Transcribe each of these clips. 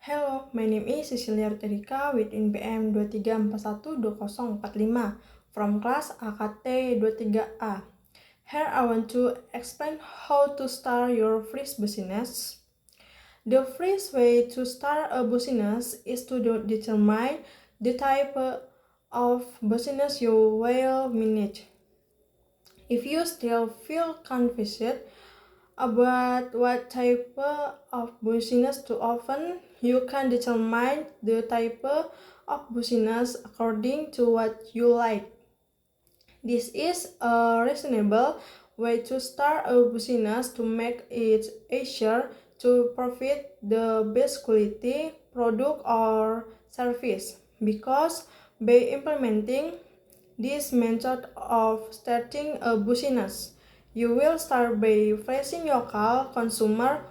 Hello, my name is Cecilia Ruterika with NPM 23412045 from class AKT 23A. Here I want to explain how to start your first business. The first way to start a business is to determine the type of business you will manage. If you still feel confused about what type of business to open, you can determine the type of business according to what you like. This is a reasonable way to start a business to make it easier to provide the best quality product or service, because by implementing this method of starting a business, you will start by facing local consumer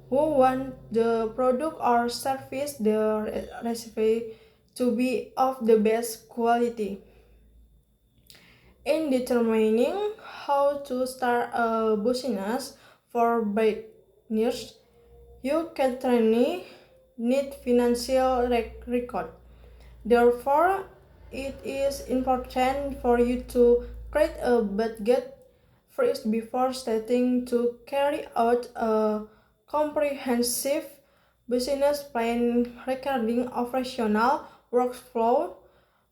who want the product or service the recipe to be of the best quality. In determining how to start a business for beginners, you certainly need financial record. Therefore, it is important for you to create a budget first before starting to carry out a comprehensive business plan regarding operational workflow.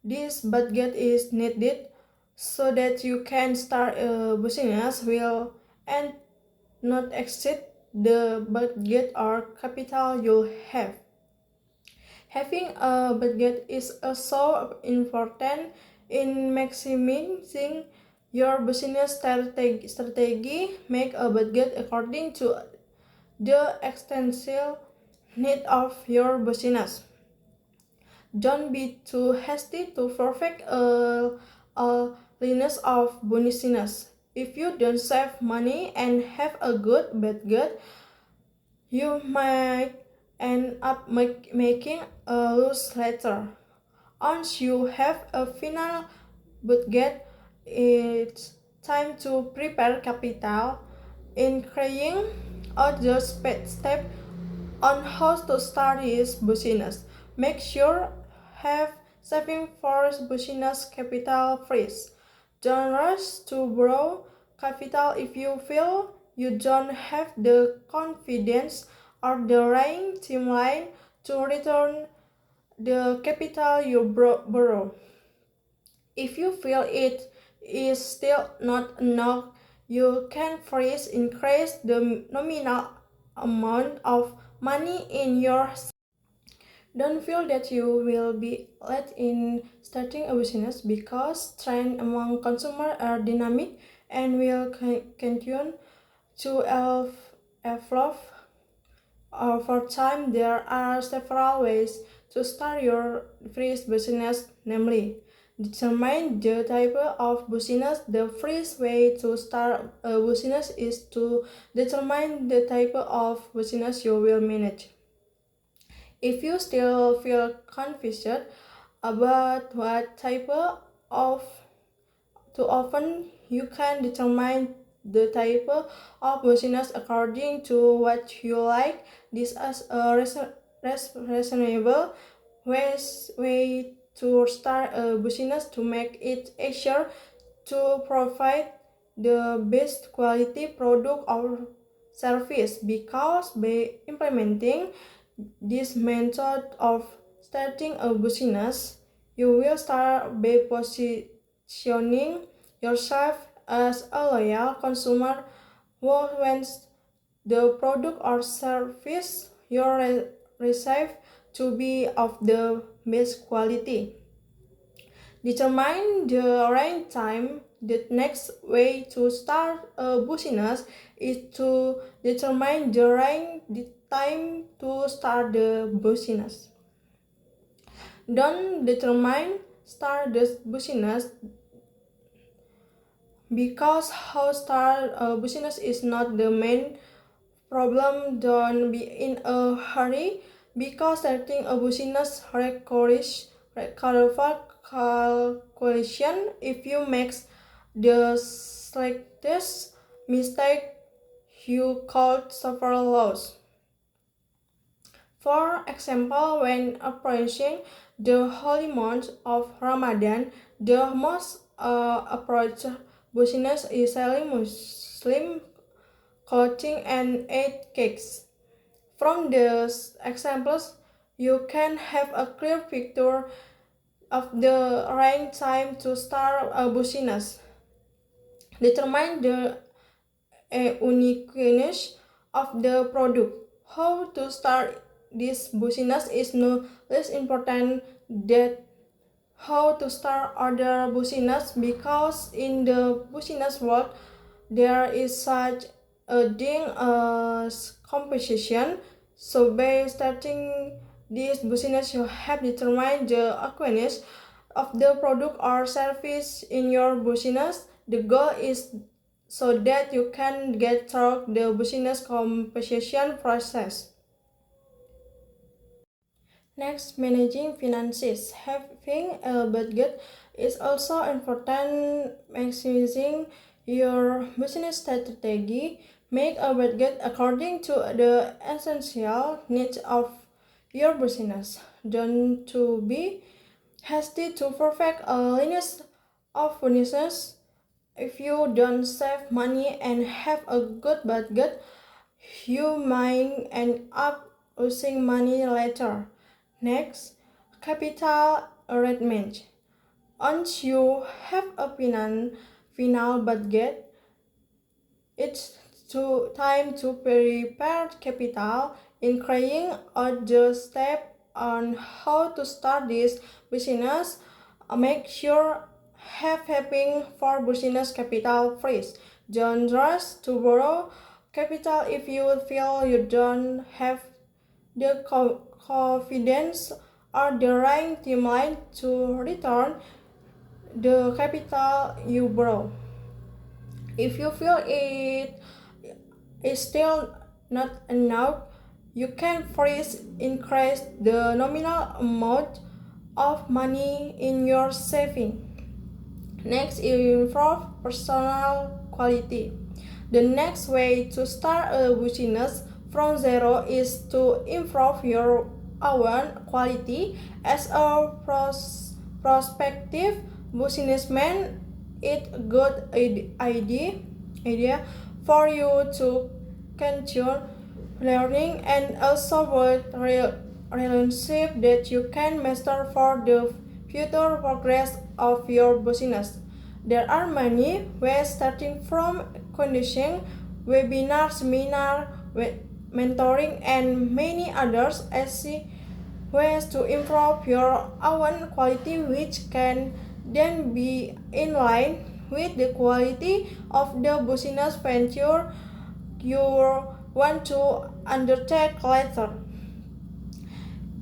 This budget is needed so that you can start a business will and not exceed the budget or capital you have. Having a budget is also important in maximizing your business strategy. Make a budget according to the extensive need of your business. Don't be too hasty to perfect a lineage of business. If you don't save money and have a good budget, you might end up making a loss later. Once you have a final budget, it's time to prepare capital. In carrying out the step on how to start his business, make sure have saving for business capital first. Don't rush to borrow capital if you feel you don't have the confidence or the right timeline to return the capital you borrow. If you feel it is still not enough, you can first increase the nominal amount of money in your. Don't feel that you will be late in starting a business, because trends among consumers are dynamic and will continue to evolve over time. There are several ways to start your first business, namely, determine the type of business. The first way to start a business is to determine the type of business you will manage. If you still feel confused about what type of to open, you can determine the type of business according to what you like. This is a reasonable way to start a business to make it easier to provide the best quality product or service, because by implementing this method of starting a business, you will start by positioning yourself as a loyal consumer who wants the product or service you receive to be of the best quality. Determine the right time. The next way to start a business is to determine the right time to start the business. Don't determine start the business because how start a business is not the main problem. Don't be in a hurry, because starting a business requires careful calculation. If you make the slightest mistake, you could suffer loss. For example, when approaching the holy month of Ramadan, the most approached business is selling Muslim clothing and eat cakes. From these examples, you can have a clear picture of the right time to start a business. Determine the uniqueness of the product. How to start this business is no less important than how to start other business, because in the business world there is such a thing as competition. So by starting this business, you have determined the awareness of the product or service in your business. The goal is so that you can get through the business competition process. Next, managing finances. Having a budget is also important. Maximizing your business strategy. Make a budget according to the essential needs of your business. Don't to be hasty to perfect a list of business. If you don't save money and have a good budget, you might end up losing money later. Next, capital arrangement. Once you have a final budget, it's time to prepare capital, including all the steps on how to start this business. Make sure having for business capital first. Don't rush to borrow capital if you feel you don't have the confidence or the right timeline to return the capital you borrow. If you feel it is still not enough, you can first increase the nominal amount of money in your saving. Next, improve personal quality. The next way to start a business from zero is to improve your own quality. As a prospective businessman, it's a good idea for you to continue learning and also build relationship that you can master for the future progress of your business. There are many ways, starting from conducting webinar, seminar, mentoring, and many others as ways to improve your own quality, which can then be in line with the quality of the business venture you want to undertake later.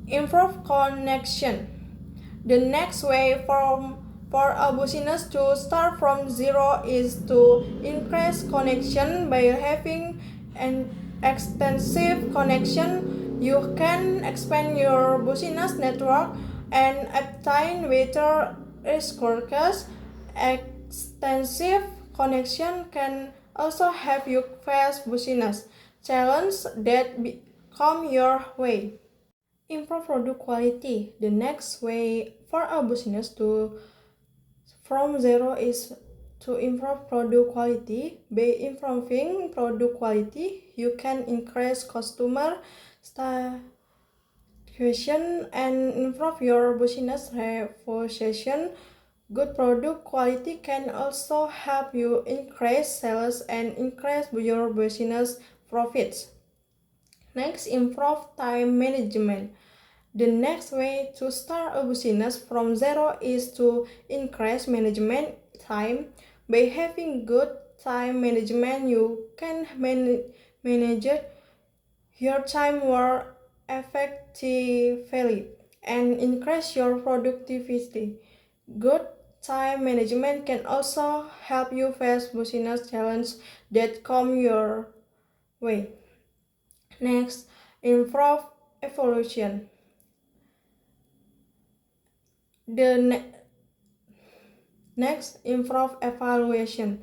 Improve connection. The next way for a business to start from zero is to increase connection. By having an extensive connection, you can expand your business network and obtain better resources. Extensive connection can also help you face business challenges that come your way. Improve product quality. The next way for a business to from zero is to improve product quality. By improving product quality, you can increase customer satisfaction and improve your business reputation. Good product quality can also help you increase sales and increase your business profits. Next, improve time management. The next way to start a business from zero is to increase management time. By having good time management, you can manage your time more effectively and increase your productivity. Good time management can also help you face business challenges that come your way. Next, improve evolution. Next, improve evaluation.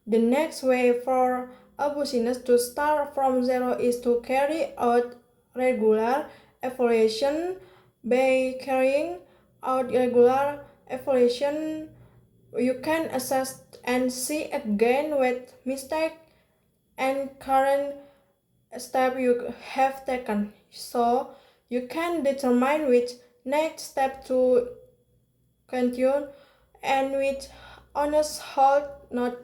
The next way for a business to start from zero is to carry out regular evaluation. By carrying out regular evaluation, you can assess and see again what mistakes and current steps you have taken, so you can determine which next step to continue and which honest halt not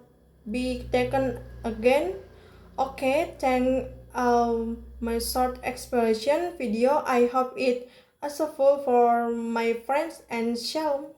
be taken again. Okay, thank my short explanation video. I hope it useful for my friends and shall